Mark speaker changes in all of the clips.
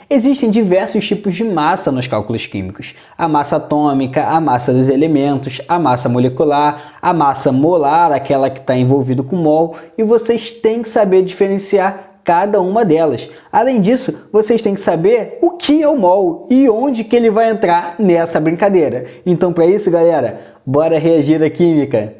Speaker 1: Existem diversos tipos de massa nos cálculos químicos. A massa atômica, a massa dos elementos, a massa molecular, a massa molar, aquela que está envolvida com mol, e vocês têm que saber diferenciar cada uma delas. Além disso, vocês têm que saber o que é o mol e onde que ele vai entrar nessa brincadeira. Então, para isso, galera, bora reagir à química!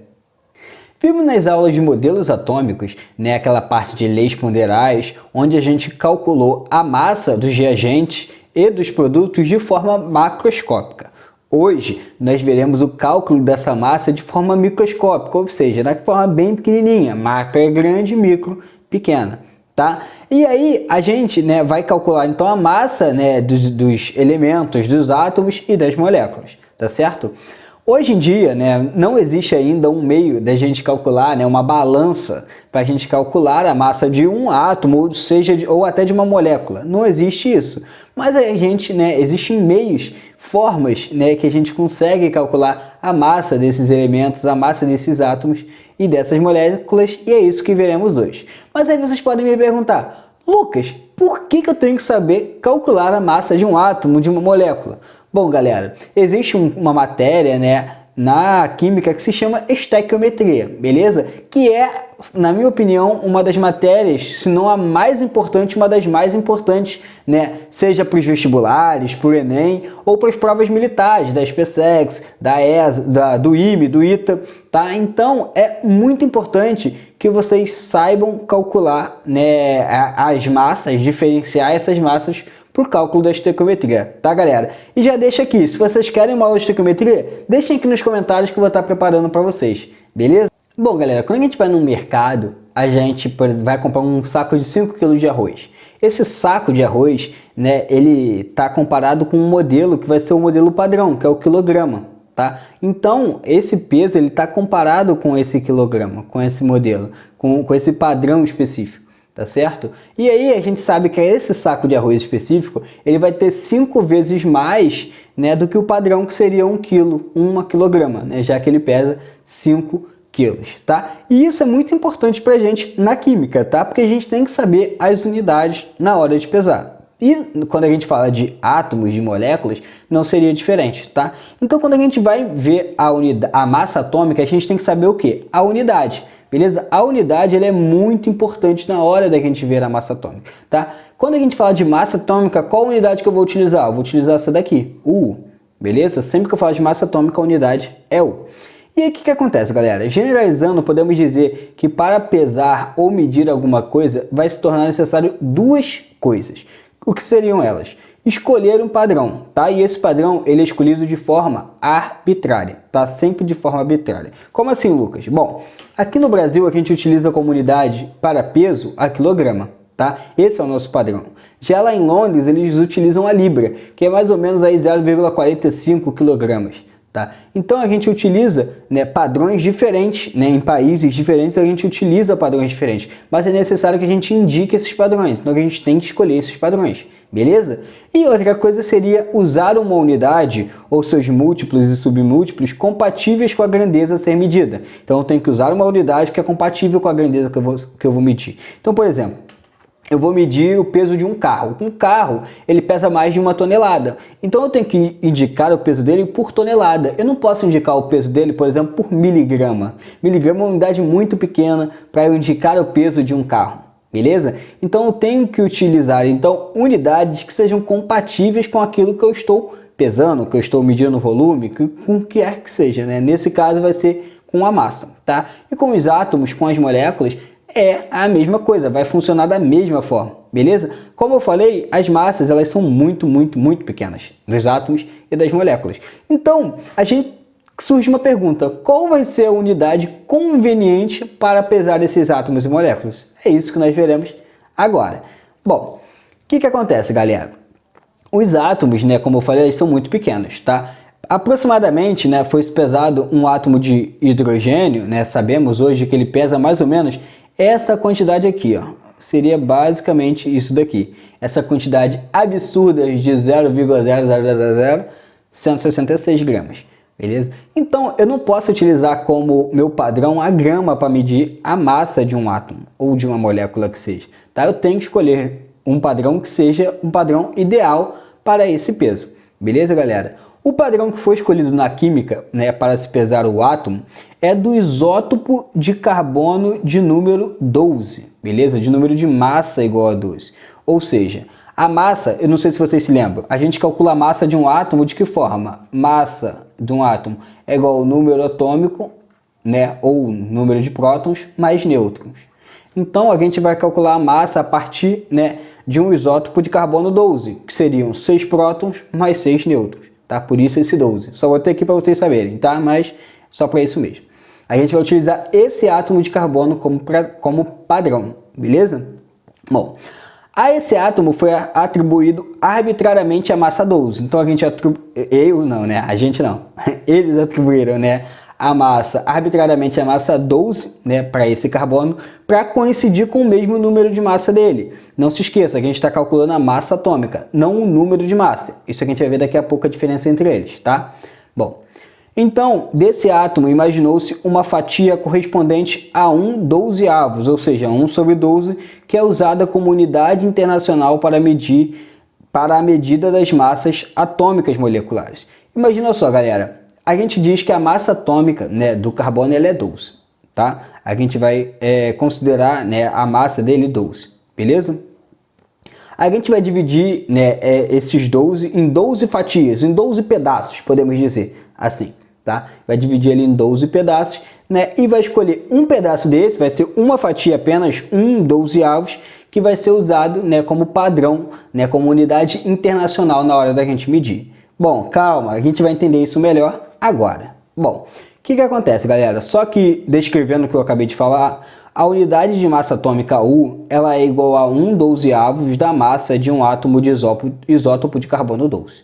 Speaker 1: Vimos nas aulas de modelos atômicos, aquela parte de leis ponderais, onde a gente calculou a massa dos reagentes e dos produtos de forma macroscópica. Hoje, nós veremos o cálculo dessa massa de forma microscópica, ou seja, de forma bem pequenininha. Macro é grande, micro pequena. Tá? E aí a gente vai calcular então a massa dos elementos, dos átomos e das moléculas, tá certo? Hoje em dia, não existe ainda um meio da gente calcular, uma balança para a gente calcular a massa de um átomo, ou até de uma molécula. Não existe isso. Mas a gente, existem meios, formas, que a gente consegue calcular a massa desses elementos, a massa desses átomos e dessas moléculas, e é isso que veremos hoje. Mas aí vocês podem me perguntar, Lucas, por que eu tenho que saber calcular a massa de um átomo, de uma molécula? Bom, galera, existe uma matéria, na química que se chama estequiometria, beleza? Que é, na minha opinião, uma das matérias, se não a mais importante, uma das mais importantes, seja para os vestibulares, para o Enem ou para as provas militares, da SpaceX, da ESA, do IME, do ITA, tá? Então, é muito importante que vocês saibam calcular, as massas, diferenciar essas massas para o cálculo da estequiometria, tá, galera? E já deixa aqui, se vocês querem uma aula de estequiometria, deixem aqui nos comentários que eu vou estar preparando para vocês, beleza? Bom, galera, quando a gente vai no mercado, a gente, por exemplo, vai comprar um saco de 5 kg de arroz. Esse saco de arroz, ele está comparado com um modelo que vai ser o modelo padrão, que é o quilograma, tá? Então, esse peso ele está comparado com esse quilograma, com esse modelo, com esse padrão específico. Tá certo? E aí a gente sabe que esse saco de arroz específico, ele vai ter 5 vezes mais, do que o padrão, que seria 1 quilo, 1 quilograma, já que ele pesa 5 quilos, tá? E isso é muito importante pra gente na química, tá? Porque a gente tem que saber as unidades na hora de pesar. E quando a gente fala de átomos, de moléculas, não seria diferente, tá? Então quando a gente vai ver a massa atômica, a gente tem que saber o quê? A unidade. Beleza? A unidade ela é muito importante na hora da gente ver a massa atômica, tá? Quando a gente fala de massa atômica, qual unidade que eu vou utilizar? Eu vou utilizar essa daqui, U, beleza? Sempre que eu falo de massa atômica, a unidade é U. E aí o que acontece, galera? Generalizando, podemos dizer que para pesar ou medir alguma coisa, vai se tornar necessário duas coisas. O que seriam elas? Escolher um padrão, tá? E esse padrão, ele é escolhido de forma arbitrária, tá? Sempre de forma arbitrária. Como assim, Lucas? Bom, aqui no Brasil a gente utiliza como unidade para peso a quilograma, tá? Esse é o nosso padrão. Já lá em Londres, eles utilizam a libra, que é mais ou menos aí 0,45 quilogramas. Tá? Então a gente utiliza padrões diferentes, em países diferentes a gente utiliza padrões diferentes, mas é necessário que a gente indique esses padrões, então a gente tem que escolher esses padrões, beleza? E outra coisa seria usar uma unidade ou seus múltiplos e submúltiplos compatíveis com a grandeza a ser medida. Então eu tenho que usar uma unidade que é compatível com a grandeza que eu vou medir. Então, por exemplo, eu vou medir o peso de um carro. Um carro, ele pesa mais de 1 tonelada. Então eu tenho que indicar o peso dele por tonelada. Eu não posso indicar o peso dele, por exemplo, por miligrama. Miligrama é uma unidade muito pequena para eu indicar o peso de um carro. Beleza? Então eu tenho que utilizar unidades que sejam compatíveis com aquilo que eu estou pesando, que eu estou medindo o volume, com o que quer que seja. Nesse caso vai ser com a massa. Tá? E com os átomos, com as moléculas, é a mesma coisa, vai funcionar da mesma forma, beleza? Como eu falei, as massas elas são muito pequenas, dos átomos e das moléculas. Então, surge uma pergunta, qual vai ser a unidade conveniente para pesar esses átomos e moléculas? É isso que nós veremos agora. Bom, o que acontece, galera? Os átomos, como eu falei, eles são muito pequenos, tá? Aproximadamente, foi pesado um átomo de hidrogênio, sabemos hoje que ele pesa mais ou menos essa quantidade aqui, ó, seria basicamente isso daqui. Essa quantidade absurda de 0,0000166 gramas, beleza? Então, eu não posso utilizar como meu padrão a grama para medir a massa de um átomo ou de uma molécula que seja, tá? Eu tenho que escolher um padrão que seja um padrão ideal para esse peso. Beleza, galera? O padrão que foi escolhido na química, né, para se pesar o átomo é do isótopo de carbono de número 12, beleza? De número de massa igual a 12. Ou seja, a massa, eu não sei se vocês se lembram, a gente calcula a massa de um átomo de que forma? Massa de um átomo é igual ao número atômico, né, ou número de prótons mais nêutrons. Então a gente vai calcular a massa a partir, né, de um isótopo de carbono 12, que seriam 6 prótons mais 6 nêutrons. Tá? Por isso esse 12. Só vou ter aqui para vocês saberem, tá? Mas só para isso mesmo. A gente vai utilizar esse átomo de carbono como padrão, beleza? Bom, a esse átomo foi atribuído arbitrariamente a massa 12. Então a gente eles atribuíram, né, a massa arbitrariamente a massa 12, né, para esse carbono, para coincidir com o mesmo número de massa dele. Não se esqueça, a gente está calculando a massa atômica, não o número de massa. Isso a gente vai ver daqui a pouco a diferença entre eles, tá? Bom, então, desse átomo imaginou-se uma fatia correspondente a 1/12, ou seja, 1/12, que é usada como unidade internacional para a medida das massas atômicas moleculares. Imagina só, galera, a gente diz que a massa atômica, né, do carbono ela é 12, tá? A gente vai considerar, né, a massa dele 12, beleza? A gente vai dividir, né, esses 12 em 12 fatias, em 12 pedaços, podemos dizer assim, tá? Vai dividir ele em 12 pedaços, né, e vai escolher um pedaço desse, vai ser uma fatia apenas, 1/12, que vai ser usado, né, como padrão, né, como unidade internacional na hora da gente medir. Bom, calma, a gente vai entender isso melhor agora. Bom, o que acontece, galera? Só que, descrevendo o que eu acabei de falar, a unidade de massa atômica U, ela é igual a 1/12 da massa de um átomo de isótopo de carbono 12.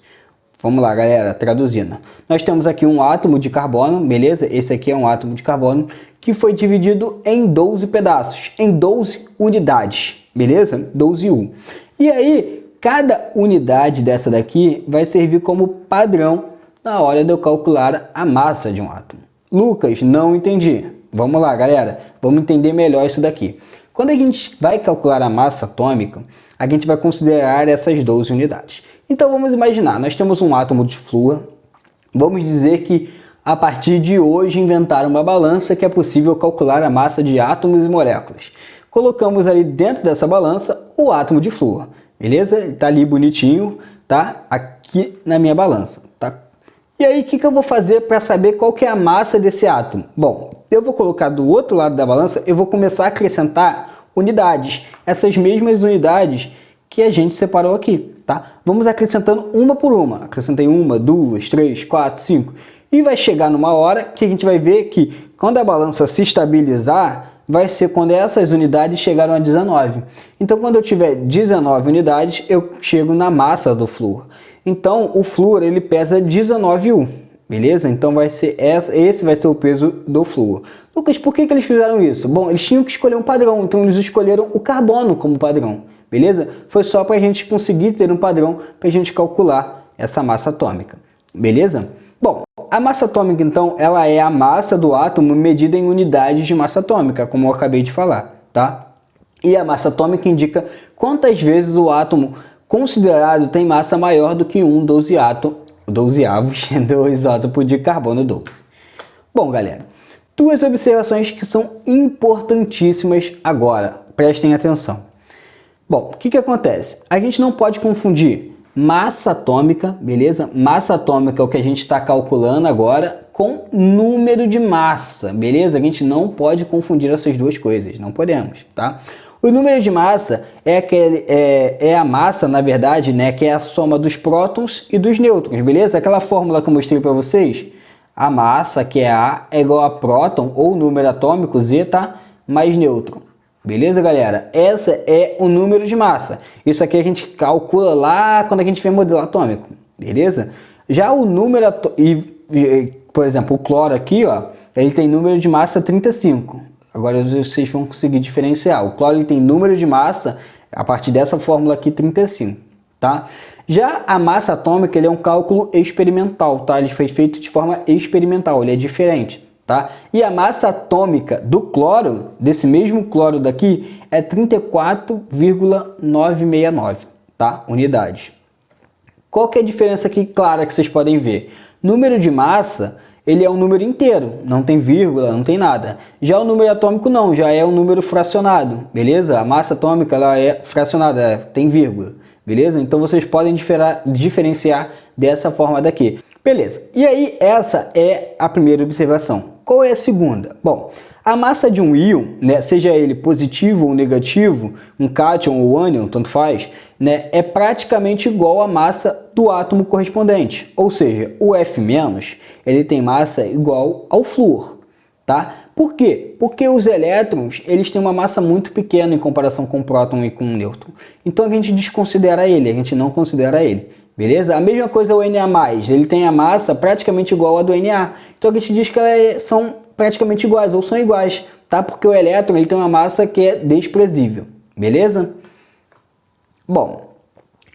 Speaker 1: Vamos lá, galera, traduzindo. Nós temos aqui um átomo de carbono, beleza? Esse aqui é um átomo de carbono que foi dividido em 12 pedaços, em 12 unidades, beleza? 12U. E aí, cada unidade dessa daqui vai servir como padrão na hora de eu calcular a massa de um átomo. Lucas, não entendi. Vamos lá, galera. Vamos entender melhor isso daqui. Quando a gente vai calcular a massa atômica, a gente vai considerar essas 12 unidades. Então vamos imaginar, nós temos um átomo de flúor. Vamos dizer que a partir de hoje inventaram uma balança que é possível calcular a massa de átomos e moléculas. Colocamos ali dentro dessa balança o átomo de flúor. Beleza? Está ali bonitinho, tá? Aqui na minha balança, tá? E aí, o que eu vou fazer para saber qual que é a massa desse átomo? Bom, eu vou colocar do outro lado da balança, eu vou começar a acrescentar unidades. Essas mesmas unidades que a gente separou aqui, tá? Vamos acrescentando uma por uma. Acrescentei 1, 2, 3, 4, 5. E vai chegar numa hora que a gente vai ver que quando a balança se estabilizar, vai ser quando essas unidades chegaram a 19. Então, quando eu tiver 19 unidades, eu chego na massa do flúor. Então, o flúor ele pesa 19U, beleza? Então, esse vai ser o peso do flúor. Lucas, por que eles fizeram isso? Bom, eles tinham que escolher um padrão, então eles escolheram o carbono como padrão, beleza? Foi só para a gente conseguir ter um padrão para a gente calcular essa massa atômica, beleza? Bom, a massa atômica, então, ela é a massa do átomo medida em unidades de massa atômica, como eu acabei de falar, tá? E a massa atômica indica quantas vezes o átomo considerado tem massa maior do que 1/12 do isótopo de carbono 12. Bom, galera, duas observações que são importantíssimas agora, prestem atenção. Bom, o que acontece? A gente não pode confundir massa atômica, beleza? Massa atômica é o que a gente está calculando agora com número de massa, beleza? A gente não pode confundir essas duas coisas, não podemos, tá? O número de massa é a massa, na verdade, né, que é a soma dos prótons e dos nêutrons, beleza? Aquela fórmula que eu mostrei para vocês, a massa, que é A, é igual a próton, ou número atômico, zeta, mais nêutron. Beleza, galera? Essa é o número de massa. Isso aqui a gente calcula lá quando a gente vê modelo atômico, beleza? Já o número por exemplo, o cloro aqui, ó, ele tem número de massa 35. Agora vocês vão conseguir diferenciar. O cloro ele tem número de massa a partir dessa fórmula aqui 35, tá? Já a massa atômica ele é um cálculo experimental, tá? Ele foi feito de forma experimental, ele é diferente, tá? E a massa atômica do cloro, desse mesmo cloro daqui, é 34,969, tá? Unidades. Qual que é a diferença aqui clara que vocês podem ver? Número de massa, ele é um número inteiro, não tem vírgula, não tem nada. Já o número atômico não, já é um número fracionado, beleza? A massa atômica ela é fracionada, tem vírgula, beleza? Então vocês podem diferenciar dessa forma daqui. Beleza, e aí essa é a primeira observação. Qual é a segunda? Bom, a massa de um íon, né, seja ele positivo ou negativo, um cátion ou ânion, tanto faz, né, é praticamente igual à massa do átomo correspondente. Ou seja, o F-, ele tem massa igual ao flúor, tá? Por quê? Porque os elétrons, eles têm uma massa muito pequena em comparação com o próton e com o nêutron. Então a gente desconsidera ele, a gente não considera ele. Beleza? A mesma coisa o Na+, ele tem a massa praticamente igual a do Na. Então a gente diz que elas são praticamente iguais, ou são iguais, tá? Porque o elétron ele tem uma massa que é desprezível, beleza? Bom,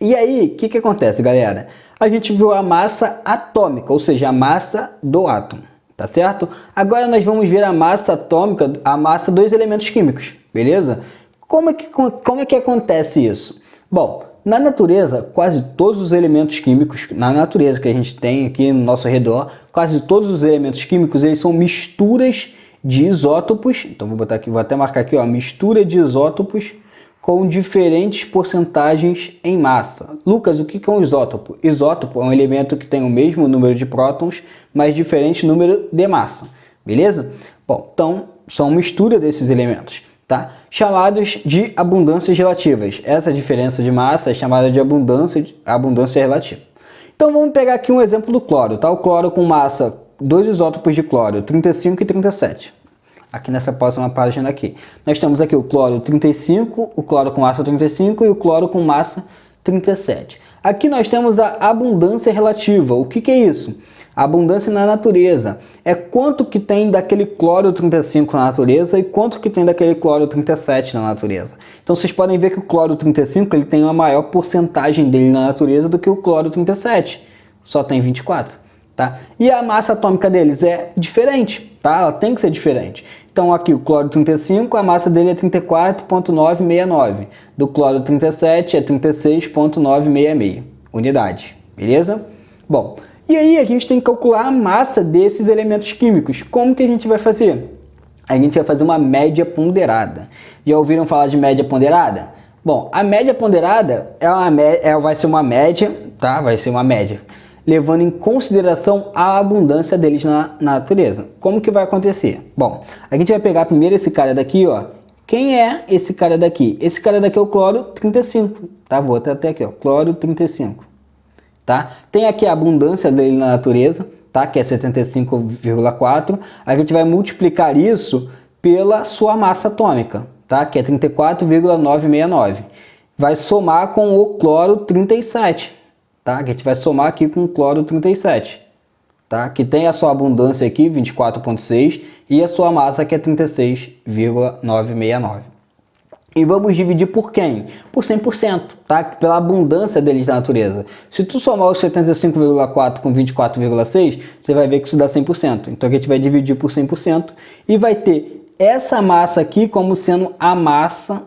Speaker 1: e aí, o que acontece, galera? A gente viu a massa atômica, ou seja, a massa do átomo, tá certo? Agora nós vamos ver a massa atômica, a massa dos elementos químicos, beleza? Como é que acontece isso? Bom, na natureza, quase todos os elementos químicos, na natureza que a gente tem aqui no nosso redor, quase todos os elementos químicos, eles são misturas de isótopos. Então vou botar aqui, vou até marcar aqui, ó, mistura de isótopos com diferentes porcentagens em massa. Lucas, o que é um isótopo? Isótopo é um elemento que tem o mesmo número de prótons, mas diferente número de massa, beleza? Bom, então são mistura desses elementos, tá? Chamados de abundâncias relativas. Essa diferença de massa é chamada de abundância relativa. Então vamos pegar aqui um exemplo do cloro, tá? O cloro com massa, dois isótopos de cloro, 35 e 37. Aqui nessa próxima página aqui. Nós temos aqui o cloro 35, o cloro com massa 35 e o cloro com massa 37. Aqui nós temos a abundância relativa. O que é isso? A abundância na natureza é quanto que tem daquele cloro 35 na natureza e quanto que tem daquele cloro 37 na natureza. Então vocês podem ver que o cloro 35 ele tem uma maior porcentagem dele na natureza do que o cloro 37. Só tem 24. Tá? E a massa atômica deles é diferente, tá? Ela tem que ser diferente. Então aqui o cloro 35, a massa dele é 34,969. Do cloro 37 é 36,966 unidade, beleza? Bom, e aí a gente tem que calcular a massa desses elementos químicos. Como que a gente vai fazer? A gente vai fazer uma média ponderada. Já ouviram falar de média ponderada? Bom, a média ponderada vai ser uma média, tá? Vai ser uma média, levando em consideração a abundância deles na natureza. Como que vai acontecer? Bom, a gente vai pegar primeiro esse cara daqui, ó. Quem é esse cara daqui? Esse cara daqui é o cloro 35, tá? Vou até aqui, ó, cloro 35, tá? Tem aqui a abundância dele na natureza, tá? Que é 75,4. A gente vai multiplicar isso pela sua massa atômica, tá? Que é 34,969. Vai somar com o cloro 37. Tá? Que a gente vai somar aqui com o cloro 37, tá? Que tem a sua abundância aqui, 24,6, e a sua massa que é 36,969. E vamos dividir por quem? Por 100%, tá? Pela abundância deles na natureza. Se tu somar os 75,4 com 24,6, você vai ver que isso dá 100%. Então a gente vai dividir por 100% e vai ter essa massa aqui como sendo a massa,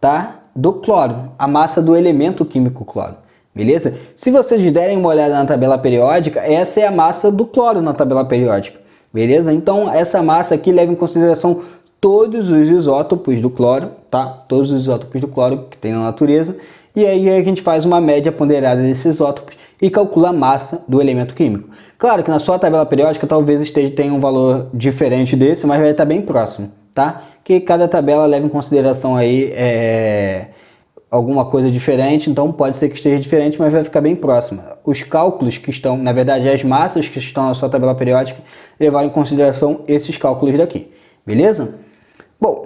Speaker 1: tá? Do cloro, a massa do elemento químico cloro. Beleza? Se vocês derem uma olhada na tabela periódica, essa é a massa do cloro na tabela periódica. Beleza? Então, essa massa aqui leva em consideração todos os isótopos do cloro, tá? Todos os isótopos do cloro que tem na natureza. E aí a gente faz uma média ponderada desses isótopos e calcula a massa do elemento químico. Claro que na sua tabela periódica talvez tenha um valor diferente desse, mas vai estar bem próximo, tá? Que cada tabela leva em consideração aí alguma coisa diferente, então pode ser que esteja diferente, mas vai ficar bem próxima. Os cálculos que estão, na verdade, as massas que estão na sua tabela periódica, levaram em consideração esses cálculos daqui, beleza? Bom,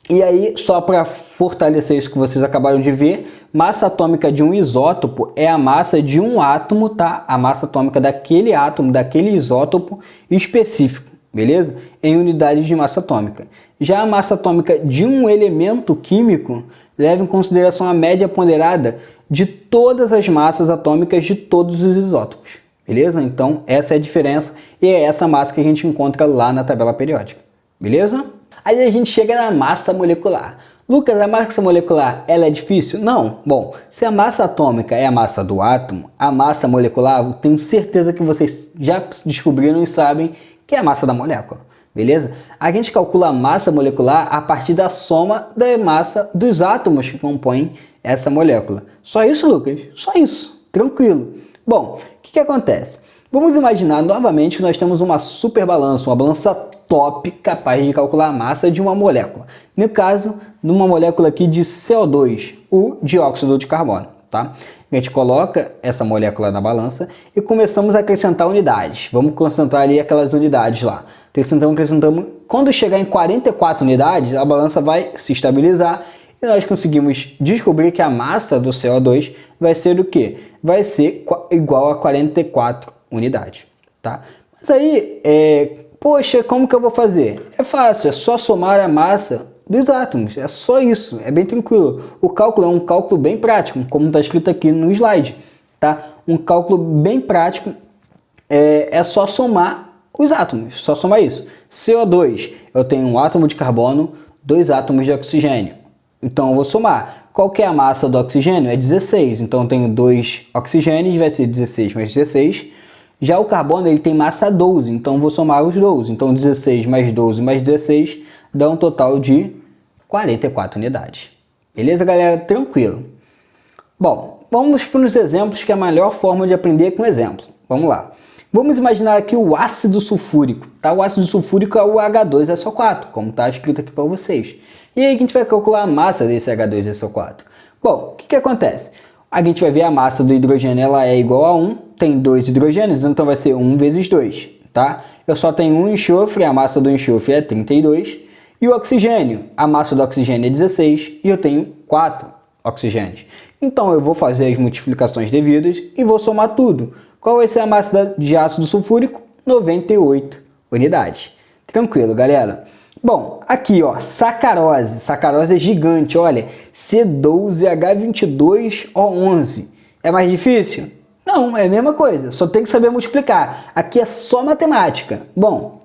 Speaker 1: e aí, só para fortalecer isso que vocês acabaram de ver, massa atômica de um isótopo é a massa de um átomo, tá? A massa atômica daquele átomo, daquele isótopo específico, beleza? Em unidades de massa atômica. Já a massa atômica de um elemento químico leva em consideração a média ponderada de todas as massas atômicas de todos os isótopos, beleza? Então essa é a diferença e é essa massa que a gente encontra lá na tabela periódica, beleza? Aí a gente chega na massa molecular. Lucas, a massa molecular, ela é difícil? Não. Bom, se a massa atômica é a massa do átomo, a massa molecular, eu tenho certeza que vocês já descobriram e sabem que é a massa da molécula, beleza? A gente calcula a massa molecular a partir da soma da massa dos átomos que compõem essa molécula. Só isso, Lucas? Só isso. Tranquilo. Bom, o que acontece? Vamos imaginar novamente que nós temos uma super balança, uma balança top capaz de calcular a massa de uma molécula. No caso, numa molécula aqui de CO2, o dióxido de carbono, tá? A gente coloca essa molécula na balança e começamos a acrescentar unidades. Vamos concentrar ali aquelas unidades lá. Acrescentamos. Quando chegar em 44 unidades, a balança vai se estabilizar e nós conseguimos descobrir que a massa do CO2 vai ser o quê? Vai ser igual a 44 unidades, tá? Mas aí, poxa, como que eu vou fazer? É fácil, é só somar a massa dos átomos, é só isso, é bem tranquilo. O cálculo é um cálculo bem prático, como está escrito aqui no slide, tá? Um cálculo bem prático, é só somar os átomos, só somar isso. CO2, eu tenho um átomo de carbono, 2 átomos de oxigênio. Então eu vou somar. Qual que é a massa do oxigênio? É 16. Então eu tenho 2 oxigênios, vai ser 16 mais 16. Já o carbono ele tem massa 12, então eu vou somar os 12. Então 16 mais 12 mais 16 dá um total de 44 unidades. Beleza, galera? Tranquilo. Bom, vamos para os exemplos, que é a melhor forma de aprender com exemplo. Vamos lá. Vamos imaginar aqui o ácido sulfúrico, tá? O ácido sulfúrico é o H2SO4, como está escrito aqui para vocês. E aí a gente vai calcular a massa desse H2SO4. Bom, o que acontece? A gente vai ver a massa do hidrogênio, ela é igual a 1, tem 2 hidrogênios, então vai ser 1 vezes 2, tá? Eu só tenho um enxofre, a massa do enxofre é 32, e o oxigênio, a massa do oxigênio é 16, e eu tenho 4 oxigênios. Então eu vou fazer as multiplicações devidas e vou somar tudo. Qual vai ser a massa de ácido sulfúrico? 98 unidades. Tranquilo, galera? Bom, aqui ó, sacarose. Sacarose é gigante, olha. C12H22O11. É mais difícil? Não, é a mesma coisa. Só tem que saber multiplicar. Aqui é só matemática. Bom,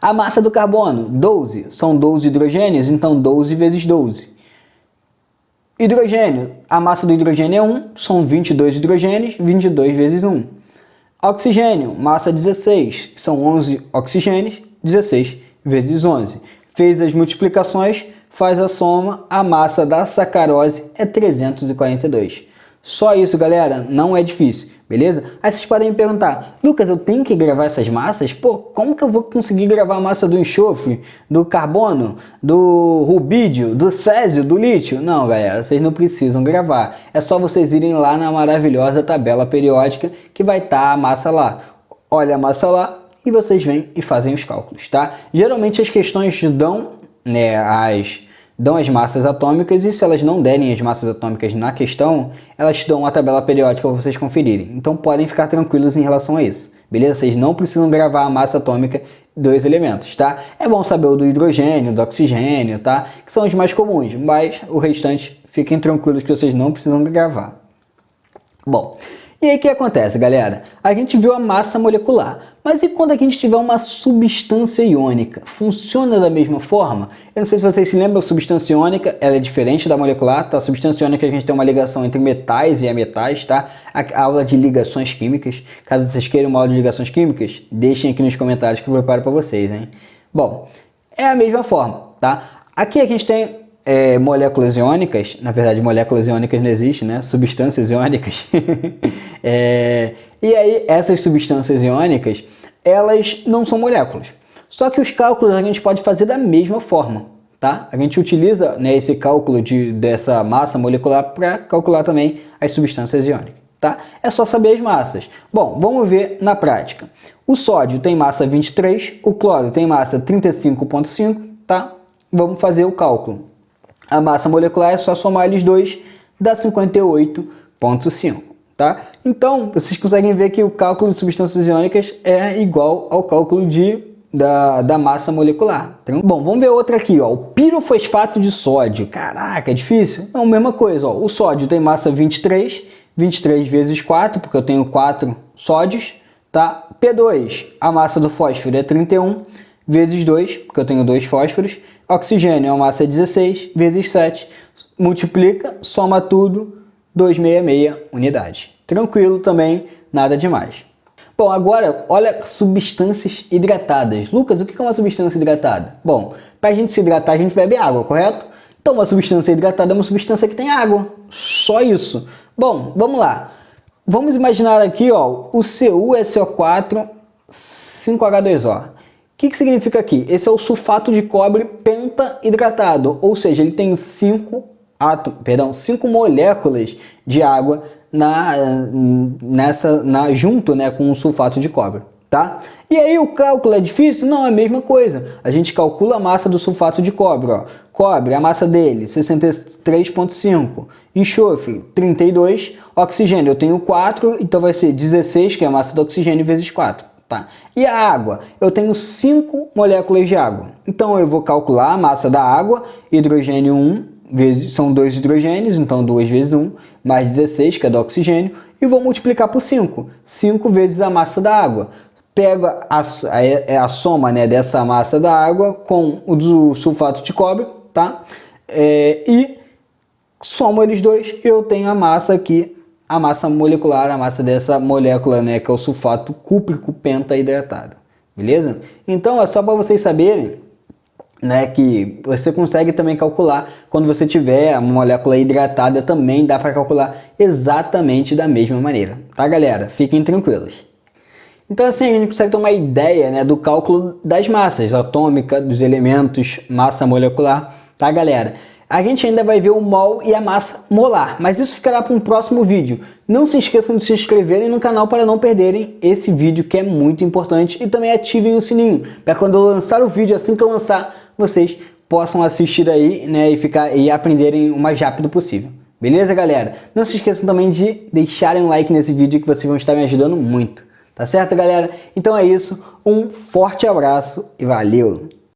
Speaker 1: a massa do carbono, 12. São 12 hidrogênios, então 12 vezes 12. Hidrogênio, a massa do hidrogênio é 1, são 22 hidrogênios, 22 vezes 1. Oxigênio, massa 16, são 11 oxigênios, 16 vezes 11. Fez as multiplicações, faz a soma, a massa da sacarose é 342. Só isso, galera, não é difícil, beleza? Aí vocês podem me perguntar, Lucas, eu tenho que gravar essas massas? Pô, como que eu vou conseguir gravar a massa do enxofre, do carbono, do rubídio, do césio, do lítio? Não, galera, vocês não precisam gravar. É só vocês irem lá na maravilhosa tabela periódica que vai estar a massa lá. Olha a massa lá e vocês vêm e fazem os cálculos, tá? Geralmente as questões dão, né, dão as massas atômicas, e se elas não derem as massas atômicas na questão, elas dão a tabela periódica para vocês conferirem. Então podem ficar tranquilos em relação a isso, beleza? Vocês não precisam gravar a massa atômica dos elementos, tá? É bom saber o do hidrogênio, do oxigênio, tá? Que são os mais comuns, mas o restante fiquem tranquilos que vocês não precisam gravar. Bom, e aí o que acontece, galera? A gente viu a massa molecular, mas e quando a gente tiver uma substância iônica? Funciona da mesma forma? Eu não sei se vocês se lembram, a substância iônica ela é diferente da molecular, tá? A substância iônica a gente tem uma ligação entre metais e ametais, tá? A aula de ligações químicas, caso vocês queiram uma aula de ligações químicas, deixem aqui nos comentários que eu preparo para vocês, hein? Bom, é a mesma forma, tá? Aqui a gente tem moléculas iônicas, na verdade moléculas iônicas não existem, né? Substâncias iônicas. E aí essas substâncias iônicas, elas não são moléculas. Só que os cálculos a gente pode fazer da mesma forma, tá? A gente utiliza, né, esse cálculo dessa massa molecular para calcular também as substâncias iônicas, tá? É só saber as massas. Bom, vamos ver na prática. O sódio tem massa 23, o cloro tem massa 35,5, tá? Vamos fazer o cálculo. A massa molecular é só somar eles dois, dá 58,5, tá? Então, vocês conseguem ver que o cálculo de substâncias iônicas é igual ao cálculo da massa molecular. Tá? Bom, vamos ver outra aqui, ó. O pirofosfato de sódio. Caraca, é difícil? Não, mesma coisa, ó. O sódio tem massa 23, 23 vezes 4, porque eu tenho 4 sódios, tá? P2, a massa do fósforo é 31 vezes 2, porque eu tenho 2 fósforos. Oxigênio, a massa é 16 vezes 7, multiplica, soma tudo, 266 unidades. Tranquilo também, nada demais. Bom, agora, olha substâncias hidratadas. Lucas, o que é uma substância hidratada? Bom, para a gente se hidratar, a gente bebe água, correto? Então, uma substância hidratada é uma substância que tem água. Só isso. Bom, vamos lá. Vamos imaginar aqui, ó, o CuSO4 5H2O. O que significa aqui? Esse é o sulfato de cobre penta-hidratado, ou seja, ele tem 5 moléculas de água junto, né, com o sulfato de cobre, tá? E aí o cálculo é difícil? Não, é a mesma coisa. A gente calcula a massa do sulfato de cobre, ó. Cobre, a massa dele, 63,5. Enxofre, 32. Oxigênio, eu tenho 4, então vai ser 16, que é a massa do oxigênio, vezes 4. Tá. E a água? Eu tenho 5 moléculas de água. Então eu vou calcular a massa da água, hidrogênio 1, são 2 hidrogênios, então 2 vezes 1, mais 16, que é do oxigênio, e vou multiplicar por 5. 5 vezes a massa da água. Pego a soma, né, dessa massa da água com o do sulfato de cobre, tá? E somo eles dois, eu tenho a massa aqui, a massa molecular, a massa dessa molécula, né, que é o sulfato cúprico penta-hidratado, beleza? Então é só para vocês saberem, né, que você consegue também calcular quando você tiver a molécula hidratada, também dá para calcular exatamente da mesma maneira, tá, galera? Fiquem tranquilos. Então assim a gente consegue ter uma ideia, né, do cálculo das massas atômica, dos elementos, massa molecular, tá, galera? A gente ainda vai ver o mol e a massa molar, mas isso ficará para um próximo vídeo. Não se esqueçam de se inscreverem no canal para não perderem esse vídeo, que é muito importante, e também ativem o sininho, para quando eu lançar o vídeo, assim que eu lançar, vocês possam assistir aí, né, e aprenderem o mais rápido possível. Beleza, galera? Não se esqueçam também de deixarem um like nesse vídeo, que vocês vão estar me ajudando muito. Tá certo, galera? Então é isso. Um forte abraço e valeu!